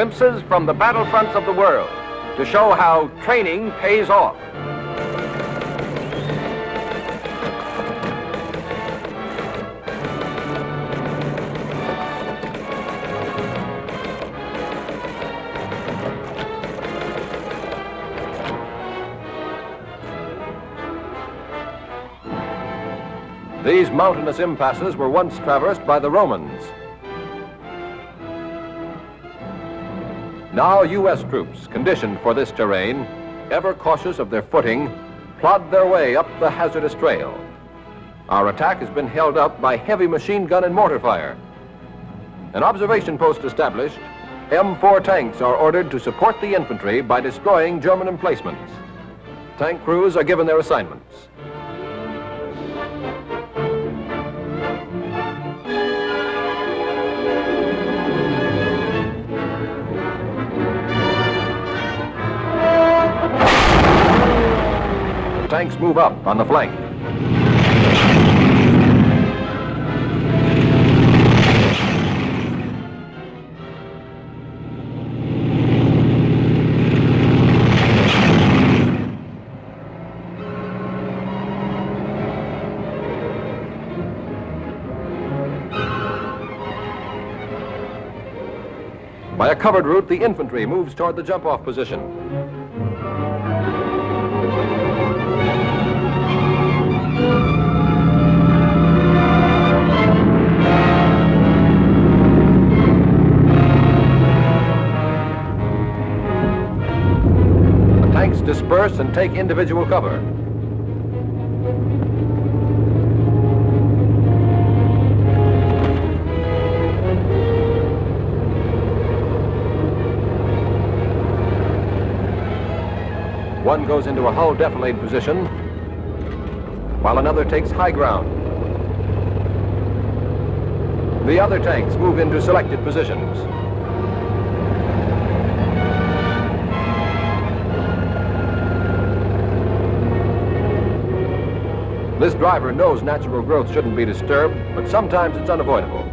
glimpses from the battlefronts of the world to show how training pays off. These mountainous impasses were once traversed by the Romans. Now U.S. troops, conditioned for this terrain, ever cautious of their footing, plod their way up the hazardous trail. Our attack has been held up by heavy machine gun and mortar fire. An observation post established, M4 tanks are ordered to support the infantry by destroying German emplacements. Tank crews are given their assignments. Tanks move up on the flank. By a covered route, the infantry moves toward the jump-off position. Disperse and take individual cover. One goes into a hull defilade position, while another takes high ground. The other tanks move into selected positions. This driver knows natural growth shouldn't be disturbed, but sometimes it's unavoidable.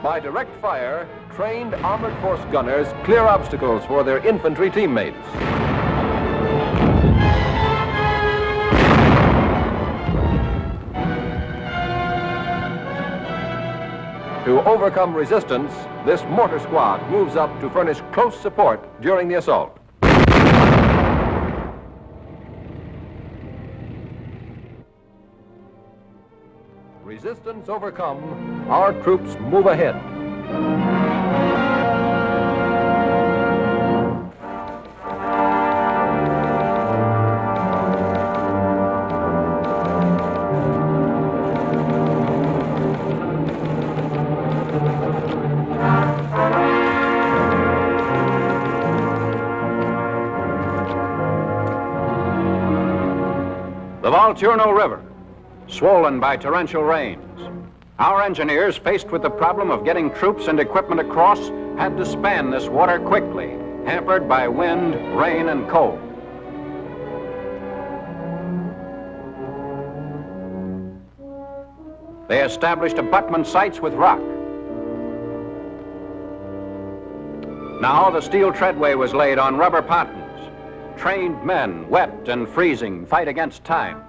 By direct fire, trained armored force gunners clear obstacles for their infantry teammates. To overcome resistance, this mortar squad moves up to furnish close support during the assault. Resistance overcome, our troops move ahead. The VOLTURNO River, swollen by torrential rains. Our engineers, faced with the problem of getting troops and equipment across, had to span this water quickly, hampered by wind, rain, and cold. They established abutment sites with rock. Now the steel treadway was laid on rubber pottins. Trained men, wet and freezing, fight against time.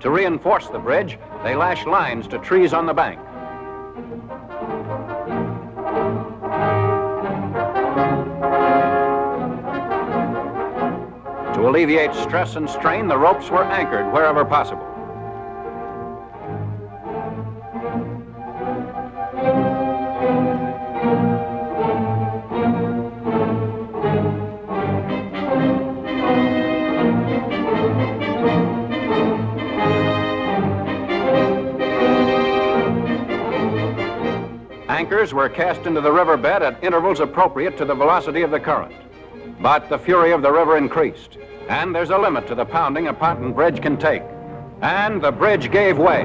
To reinforce the bridge, they lash lines to trees on the bank. To alleviate stress and strain, the ropes were anchored wherever possible. anchors were cast into the riverbed at intervals appropriate to the velocity of the current. But the fury of the river increased, and there's a limit to the pounding a ponton bridge can take. And the bridge gave way.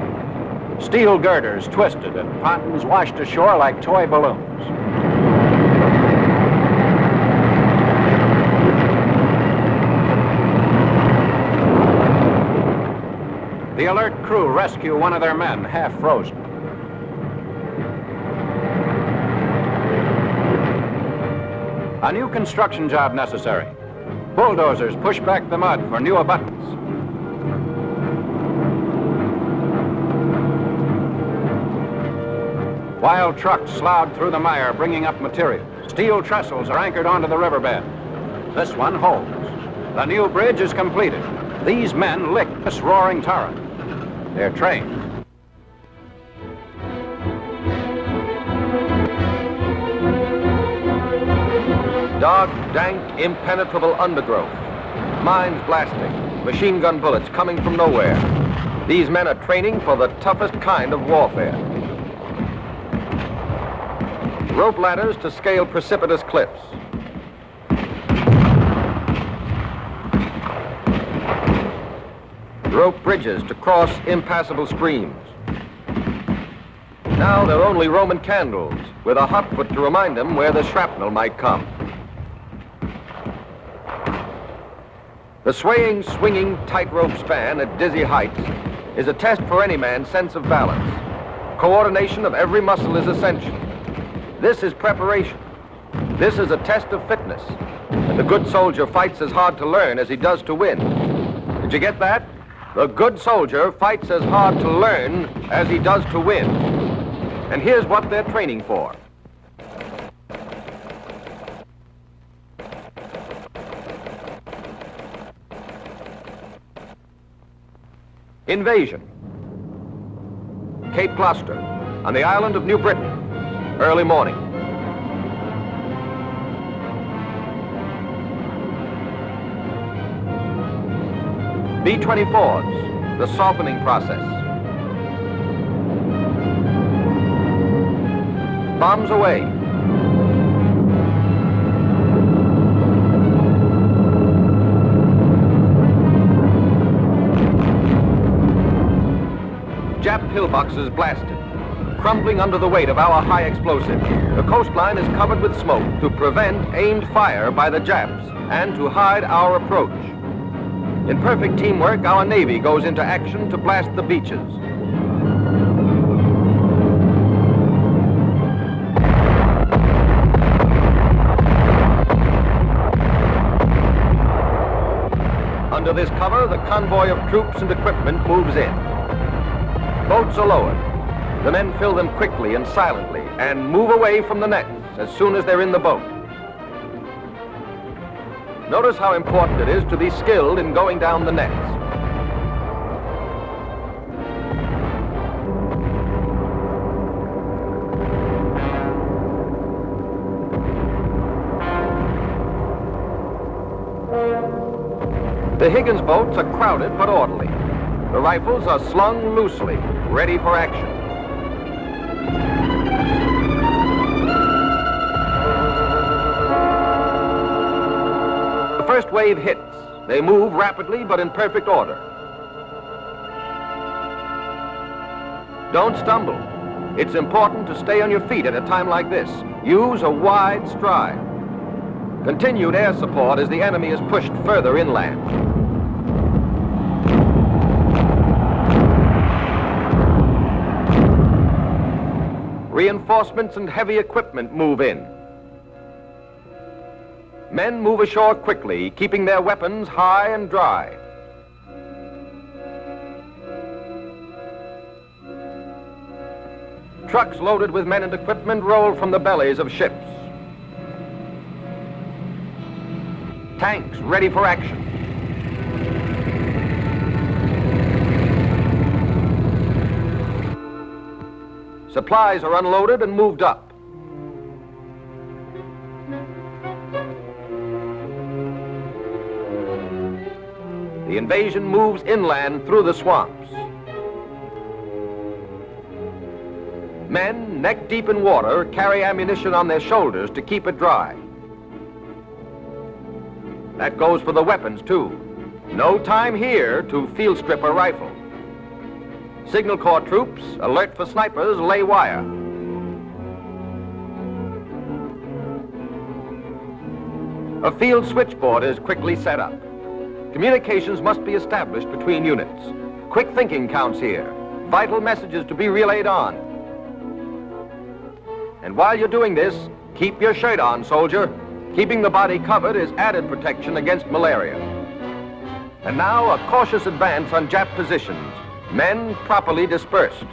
Steel girders twisted and pontons washed ashore like toy balloons. The alert crew rescue one of their men, half frozen. A new construction job necessary. Bulldozers push back the mud for new abutments. While trucks sloughed through the mire, bringing up material. Steel trestles are anchored onto the riverbed. This one holds. The new bridge is completed. These men lick this roaring torrent. They're trained. Dark, dank, impenetrable undergrowth. Mines blasting. Machine gun bullets coming from nowhere. These men are training for the toughest kind of warfare. Rope ladders to scale precipitous cliffs. Rope bridges to cross impassable streams. Now they're only Roman candles, with a hot foot to remind them where the shrapnel might come. The swaying, swinging tightrope span at dizzy heights is a test for any man's sense of balance. Coordination of every muscle is essential. This is preparation. This is a test of fitness. And the good soldier fights as hard to learn as he does to win. Did you get that? The good soldier fights as hard to learn as he does to win. And here's what they're training for. Invasion. Cape Gloucester, on the island of New Britain, early morning. B-24s, the softening process. Bombs away. Jap pillboxes blasted, crumbling under the weight of our high explosive. The coastline is covered with smoke to prevent aimed fire by the Japs and to hide our approach. In perfect teamwork, our Navy goes into action to blast the beaches. Under this cover, the convoy of troops and equipment moves in. Boats are lowered. The men fill them quickly and silently and move away from the nets as soon as they're in the boat. Notice how important it is to be skilled in going down the nets. The Higgins boats are crowded but orderly. The rifles are slung loosely, ready for action. The first wave hits. They move rapidly but in perfect order. Don't stumble. It's important to stay on your feet at a time like this. Use a wide stride. Continued air support as the enemy is pushed further inland. Reinforcements and heavy equipment move in. Men move ashore quickly, keeping their weapons high and dry. Trucks loaded with men and equipment roll from the bellies of ships. Tanks ready for action. Supplies are unloaded and moved up. The invasion moves inland through the swamps. Men, neck deep in water, carry ammunition on their shoulders to keep it dry. That goes for the weapons, too. No time here to field strip a rifle. Signal Corps troops, alert for snipers, lay wire. A field switchboard is quickly set up. Communications must be established between units. Quick thinking counts here. Vital messages to be relayed on. And while you're doing this, keep your shirt on, soldier. Keeping the body covered is added protection against malaria. And now a cautious advance on Jap positions. Men properly dispersed.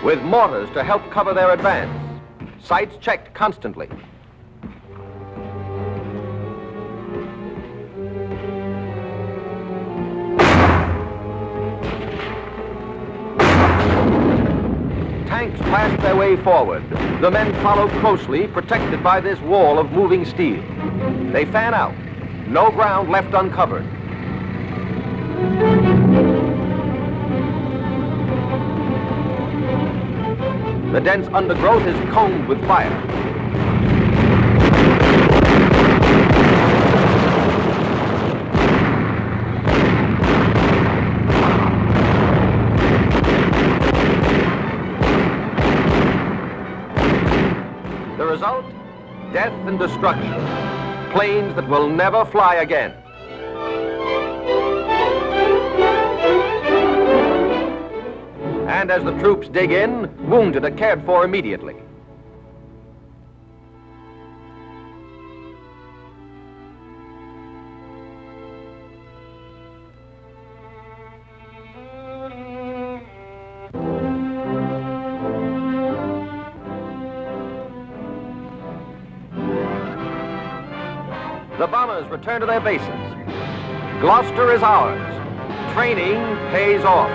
With mortars to help cover their advance. Sights checked constantly. Tanks blast their way forward. The men follow closely, protected by this wall of moving steel. They fan out. No ground left uncovered. The dense undergrowth is combed with fire. The result? Death and destruction. Planes that will never fly again. And as the troops dig in, wounded are cared for immediately. The bombers return to their bases. Gloucester is ours. Training pays off.